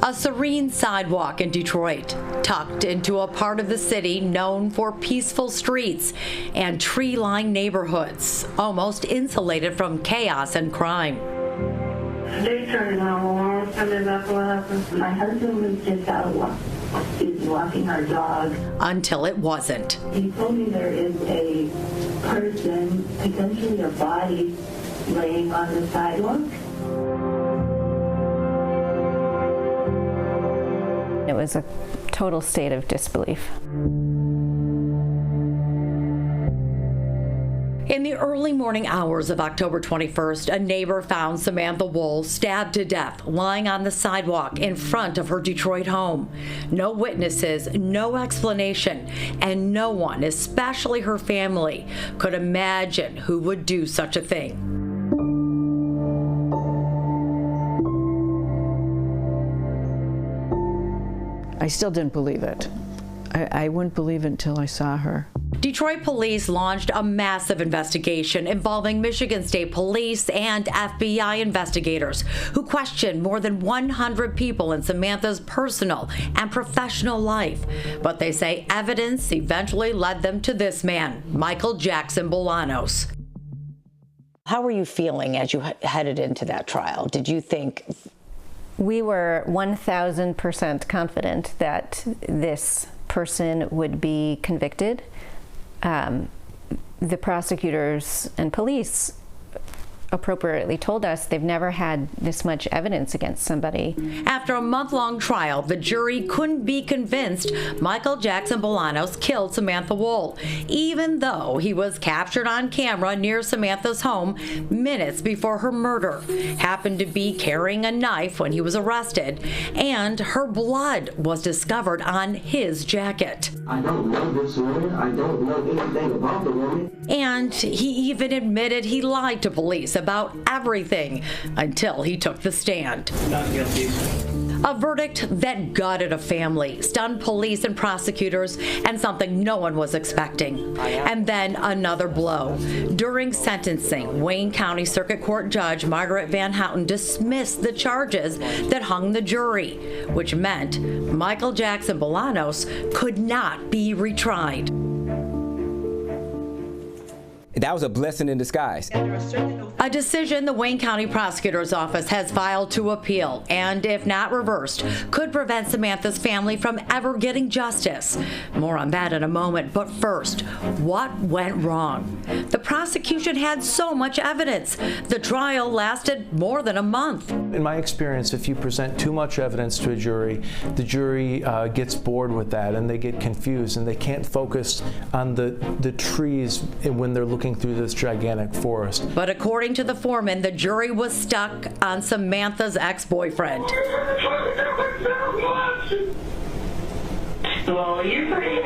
A serene sidewalk in Detroit, tucked into a part of the city known for peaceful streets and tree-lined neighborhoods, almost insulated from chaos and crime. They turned 911, and that's what happened. My husband was just out walking our dog. Until it wasn't. He told me there is a person, potentially a body, laying on the sidewalk. It was a total state of disbelief. In the early morning hours of October 21st, a neighbor found Samantha Woll stabbed to death, lying on the sidewalk in front of her Detroit home. No witnesses, no explanation, and no one, especially her family, could imagine who would do such a thing. I still didn't believe it. I wouldn't believe it until I saw her. Detroit police launched a massive investigation involving Michigan State Police and FBI investigators who questioned more than 100 people in Samantha's personal and professional life. But they say evidence eventually led them to this man, Michael Jackson-Bolanos. How were you feeling as you headed into that trial? Did you think... We were 1,000% confident that this person would be convicted. The prosecutors and police appropriately told us they've never had this much evidence against somebody. After a month-long trial, the jury couldn't be convinced Michael Jackson-Bolanos killed Samantha Woll, even though he was captured on camera near Samantha's home minutes before her murder, happened to be carrying a knife when he was arrested, and her blood was discovered on his jacket. I don't know this woman. I don't know anything about the woman. And he even admitted he lied to police about everything until he took the stand. Not guilty. A verdict that gutted a family, stunned police and prosecutors, and something no one was expecting. And then another blow. During sentencing, Wayne County Circuit Court Judge Margaret Van Houten dismissed the charges that hung the jury, which meant Michael Jackson-Bolanos could not be retried. That was a blessing in disguise. A decision the Wayne County Prosecutor's Office has filed to appeal, and if not reversed, could prevent Samantha's family from ever getting justice. More on that in a moment, but first, what went wrong? The prosecution had so much evidence. The trial lasted more than a month. In my experience, if you present too much evidence to a jury, the jury gets bored with that and they get confused and they can't focus on the trees when they're looking through this gigantic forest. But according to the foreman, the jury was stuck on Samantha's ex-boyfriend. Well, you're pretty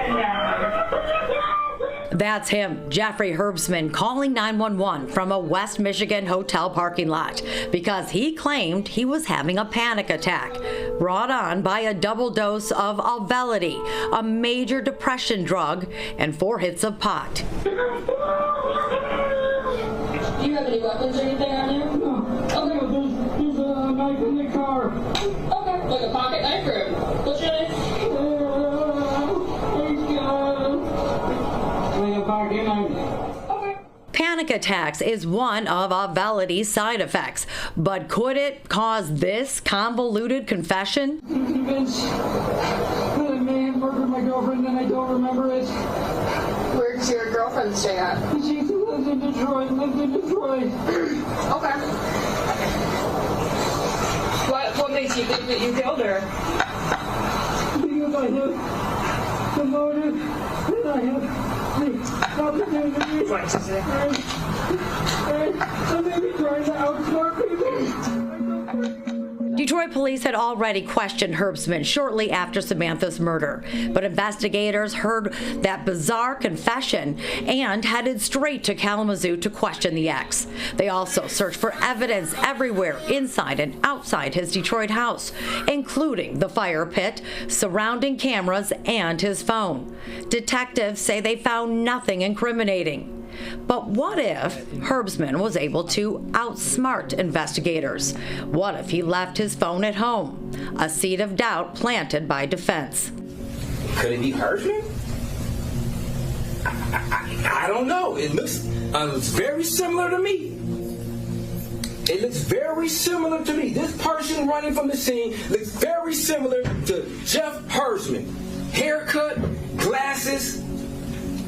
That's him, Jeffrey Herbsman, calling 911 from a West Michigan hotel parking lot because he claimed he was having a panic attack brought on by a double dose of Auvelity, a major depression drug, and 4 hits of pot. Do you have any weapons or anything on you? No. Okay. There's a knife in the car. Okay. Like a pocket knife or what's your name? Like a pocket knife. Okay. Panic attacks is one of Auvelity's side effects, but could it cause this convoluted confession? I'm convinced that I may have murdered my girlfriend and I don't remember it. Where's your girlfriend stay at? She lives in Detroit. Okay. What makes you think that you killed her? Because I have the motive and I have the opportunity. What did you say? I may be trying to outsmart people. Detroit police had already questioned Herbsman shortly after Samantha's murder, but investigators heard that bizarre confession and headed straight to Kalamazoo to question the ex. They also searched for evidence everywhere inside and outside his Detroit house, including the fire pit, surrounding cameras, and his phone. Detectives say they found nothing incriminating. But what if Herbsman was able to outsmart investigators? What if he left his phone at home? A seed of doubt planted by defense. Could it be Herbsman? I don't know. It looks very similar to me. It looks very similar to me. This person running from the scene looks very similar to Jeff Herbsman. Haircut, glasses,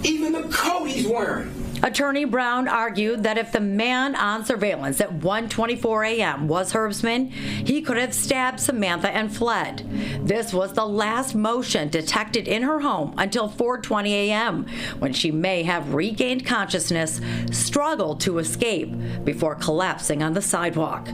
even the coat he's wearing. Attorney Brown argued that if the man on surveillance at 1:24 a.m. was Herbsman, he could have stabbed Samantha and fled. This was the last motion detected in her home until 4:20 a.m., when she may have regained consciousness, struggled to escape before collapsing on the sidewalk.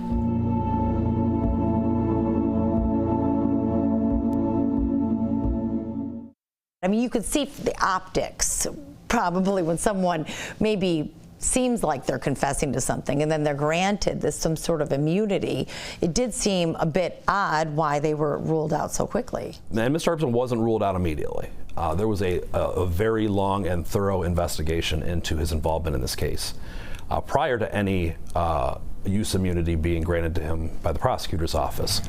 I mean, you could see the optics probably when someone maybe seems like they're confessing to something and then they're granted this some sort of immunity. It did seem a bit odd why they were ruled out so quickly. And Mr. Herbsman wasn't ruled out immediately. There was a very long and thorough investigation into his involvement in this case prior to any use immunity being granted to him by the prosecutor's office.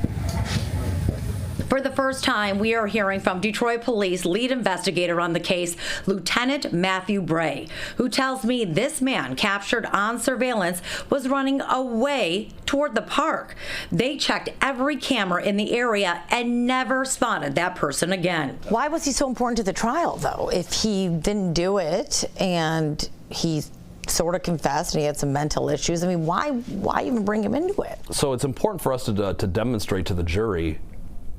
For the first time, we are hearing from Detroit Police lead investigator on the case, Lieutenant Matthew Bray, who tells me this man captured on surveillance was running away toward the park. They checked every camera in the area and never spotted that person again. Why was he so important to the trial, though, if he didn't do it and he sort of confessed and he had some mental issues? I mean, why even bring him into it? So it's important for us to demonstrate to the jury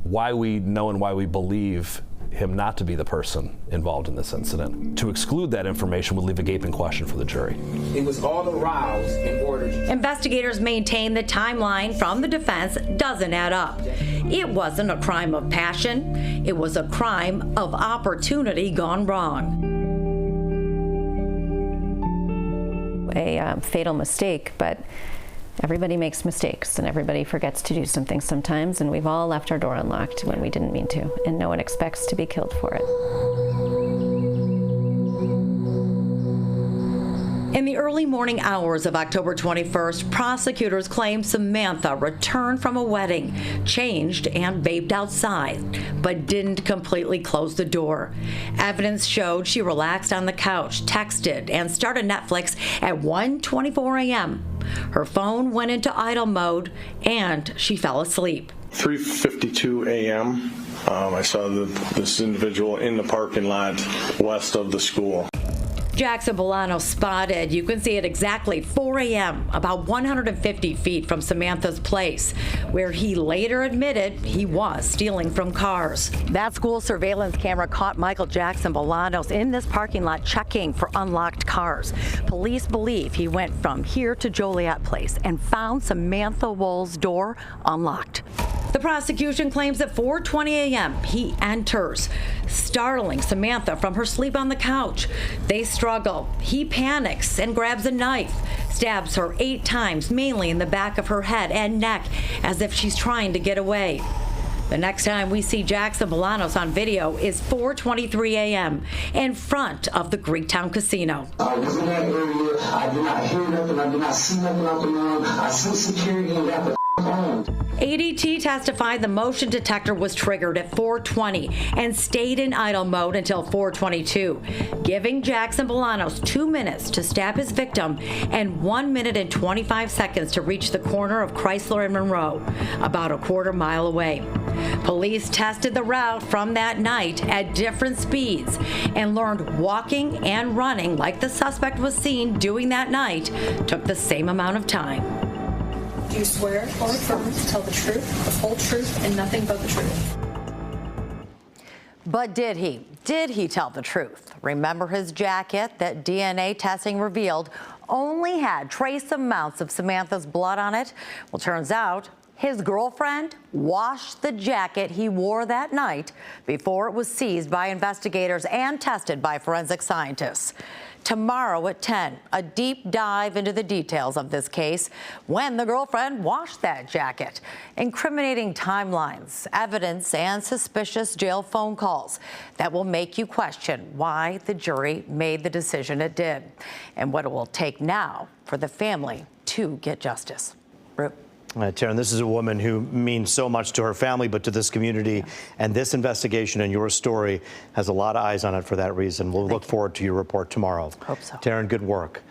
why we know and why we believe him not to be the person involved in this incident. To exclude that information would leave a gaping question for the jury. It was all aroused in order to... Investigators maintain the timeline from the defense doesn't add up. It wasn't a crime of passion. It was a crime of opportunity gone wrong. A fatal mistake, but everybody makes mistakes and everybody forgets to do something sometimes, and we've all left our door unlocked when we didn't mean to, and no one expects to be killed for it. In the early morning hours of October 21st, prosecutors claimed Samantha returned from a wedding, changed and vaped outside, but didn't completely close the door. Evidence showed she relaxed on the couch, texted, and started Netflix at 1:24 a.m. Her phone went into idle mode, and she fell asleep. 3:52 a.m. I saw this individual in the parking lot west of the school. Jackson-Bolanos spotted. You can see it exactly 4 a.m., about 150 feet from Samantha's place, where he later admitted he was stealing from cars. That school surveillance camera caught Michael Jackson-Bolanos in this parking lot checking for unlocked cars. Police believe he went from here to Joliet Place and found Samantha Woll's door unlocked. The prosecution claims at 4:20 a.m. he enters, startling Samantha from her sleep on the couch. They struggle. He panics and grabs a knife, stabs her 8 times, mainly in the back of her head and neck, as if she's trying to get away. The next time we see Jackson-Bolanos on video is 4:23 a.m. in front of the Greektown Casino. I was in that area. I did not hear nothing. I did not see nothing out the room. I see security and got the phone. ADT testified the motion detector was triggered at 4:20 and stayed in idle mode until 4:22, giving Jackson-Bolanos 2 minutes to stab his victim and 1 minute and 25 seconds to reach the corner of Chrysler and Monroe, about a quarter mile away. Police tested the route from that night at different speeds and learned walking and running like the suspect was seen doing that night took the same amount of time. Do you swear or affirm to tell the truth, the whole truth, and nothing but the truth? But did he? Did he tell the truth? Remember his jacket that DNA testing revealed only had trace amounts of Samantha's blood on it? Well, turns out his girlfriend washed the jacket he wore that night before it was seized by investigators and tested by forensic scientists. Tomorrow at 10, a deep dive into the details of this case, when the girlfriend washed that jacket, incriminating timelines, evidence, and suspicious jail phone calls that will make you question why the jury made the decision it did, and what it will take now for the family to get justice. Roop. Taryn, this is a woman who means so much to her family, but to this community. And this investigation and your story has a lot of eyes on it for that reason. We'll look forward to your report tomorrow. Hope so. Taryn, good work.